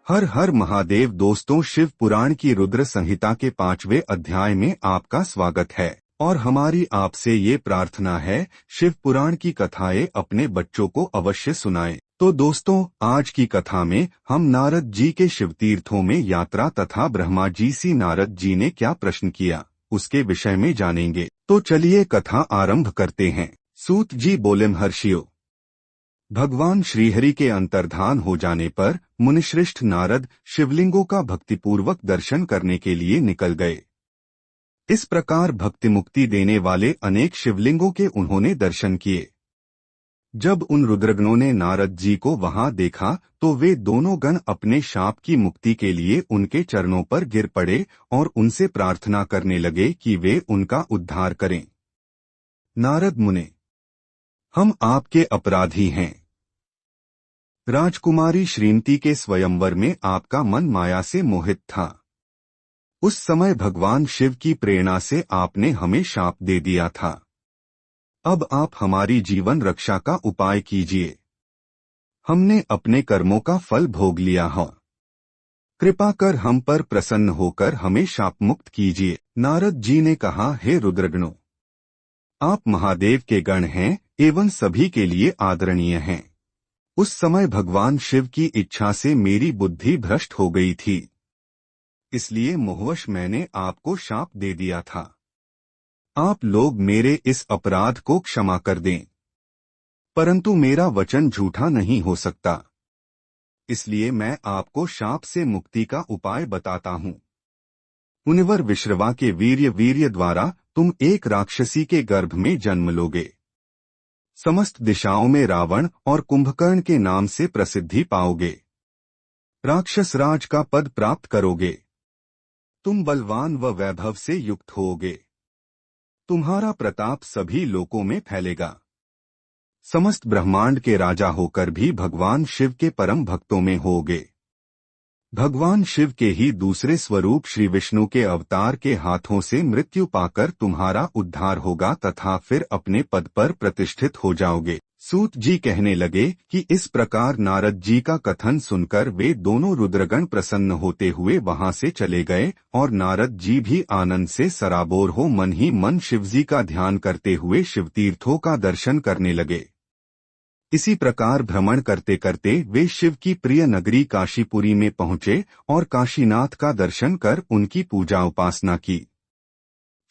हर हर महादेव। दोस्तों, शिव पुराण की रुद्र संहिता के 5वें अध्याय में आपका स्वागत है और हमारी आपसे ये प्रार्थना है, शिव पुराण की कथाएं अपने बच्चों को अवश्य सुनाएं। तो दोस्तों, आज की कथा में हम नारद जी के शिव तीर्थों में यात्रा तथा ब्रह्मा जी से नारद जी ने क्या प्रश्न किया उसके विषय में जानेंगे। तो चलिए कथा आरंभ करते हैं। सूत जी बोले, महर्षियों, भगवान श्रीहरि के अंतर्धान हो जाने पर मुनिश्रेष्ठ नारद शिवलिंगों का भक्तिपूर्वक दर्शन करने के लिए निकल गए। इस प्रकार भक्ति मुक्ति देने वाले अनेक शिवलिंगों के उन्होंने दर्शन किए। जब उन रुद्रगणों ने नारद जी को वहां देखा तो वे दोनों गण अपने शाप की मुक्ति के लिए उनके चरणों पर गिर पड़े और उनसे प्रार्थना करने लगे कि वे उनका उद्धार करें। नारद मुने, हम आपके अपराधी हैं। राजकुमारी श्रीमती के स्वयंवर में आपका मन माया से मोहित था। उस समय भगवान शिव की प्रेरणा से आपने हमें शाप दे दिया था। अब आप हमारी जीवन रक्षा का उपाय कीजिए। हमने अपने कर्मों का फल भोग लिया है। कृपा कर हम पर प्रसन्न होकर हमें शाप मुक्त कीजिए। नारद जी ने कहा, हे रुद्रगणों, आप महादेव के गण हैं एवं सभी के लिए आदरणीय हैं। उस समय भगवान शिव की इच्छा से मेरी बुद्धि भ्रष्ट हो गई थी, इसलिए मोहवश मैंने आपको शाप दे दिया था। आप लोग मेरे इस अपराध को क्षमा कर दें, परंतु मेरा वचन झूठा नहीं हो सकता, इसलिए मैं आपको शाप से मुक्ति का उपाय बताता हूँ। मुनिवर विश्रवा के वीर्य द्वारा तुम एक राक्षसी के गर्भ में जन्म लोगे। समस्त दिशाओं में रावण और कुंभकर्ण के नाम से प्रसिद्धि पाओगे। राक्षस राज का पद प्राप्त करोगे। तुम बलवान व वैभव से युक्त होगे। तुम्हारा प्रताप सभी लोकों में फैलेगा। समस्त ब्रह्मांड के राजा होकर भी भगवान शिव के परम भक्तों में होगे। भगवान शिव के ही दूसरे स्वरूप श्री विष्णु के अवतार के हाथों से मृत्यु पाकर तुम्हारा उद्धार होगा तथा फिर अपने पद पर प्रतिष्ठित हो जाओगे। सूत जी कहने लगे कि इस प्रकार नारद जी का कथन सुनकर वे दोनों रुद्रगण प्रसन्न होते हुए वहां से चले गए और नारद जी भी आनंद से सराबोर हो मन ही मन शिवजी का ध्यान करते हुए शिवतीर्थों का दर्शन करने लगे। इसी प्रकार भ्रमण करते करते वे शिव की प्रिय नगरी काशीपुरी में पहुंचे और काशीनाथ का दर्शन कर उनकी पूजा उपासना की।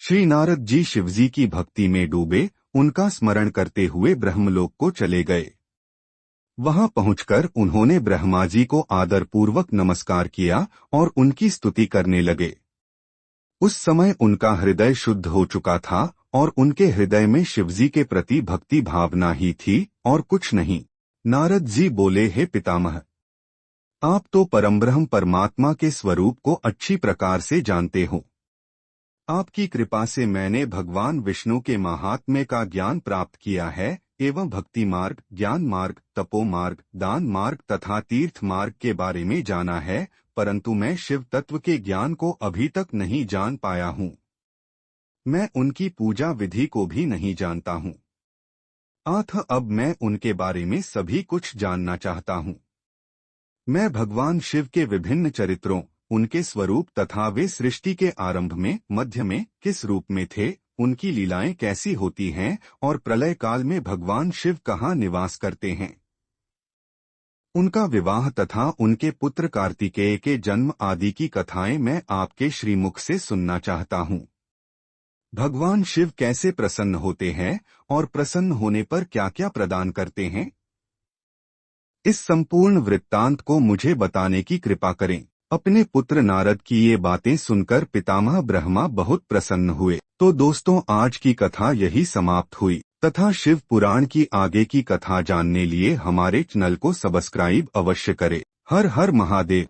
श्री नारद जी शिवजी की भक्ति में डूबे उनका स्मरण करते हुए ब्रह्मलोक को चले गए। वहां पहुंचकर उन्होंने ब्रह्मा जी को आदरपूर्वक नमस्कार किया और उनकी स्तुति करने लगे। उस समय उनका हृदय शुद्ध हो चुका था और उनके हृदय में शिवजी के प्रति भक्ति भावना ही थी और कुछ नहीं। नारद जी बोले, हे पितामह, आप तो परमब्रह्म परमात्मा के स्वरूप को अच्छी प्रकार से जानते हो। आपकी कृपा से मैंने भगवान विष्णु के महात्म्य का ज्ञान प्राप्त किया है एवं भक्ति मार्ग, ज्ञान मार्ग, तपो मार्ग, दान मार्ग तथा तीर्थ मार्ग के बारे में जाना है, परंतु मैं शिव तत्व के ज्ञान को अभी तक नहीं जान पाया हूँ। मैं उनकी पूजा विधि को भी नहीं जानता हूँ। अतः अब मैं उनके बारे में सभी कुछ जानना चाहता हूँ। मैं भगवान शिव के विभिन्न चरित्रों, उनके स्वरूप तथा वे सृष्टि के आरंभ में, मध्य में किस रूप में थे, उनकी लीलाएं कैसी होती हैं और प्रलय काल में भगवान शिव कहाँ निवास करते हैं, उनका विवाह तथा उनके पुत्र कार्तिकेय के जन्म आदि की कथाएं मैं आपके श्रीमुख से सुनना चाहता हूँ। भगवान शिव कैसे प्रसन्न होते हैं और प्रसन्न होने पर क्या क्या प्रदान करते हैं, इस संपूर्ण वृत्तांत को मुझे बताने की कृपा करें। अपने पुत्र नारद की ये बातें सुनकर पितामह ब्रह्मा बहुत प्रसन्न हुए। तो दोस्तों, आज की कथा यही समाप्त हुई तथा शिव पुराण की आगे की कथा जानने लिए हमारे चैनल को सब्सक्राइब अवश्य करें। हर हर महादेव।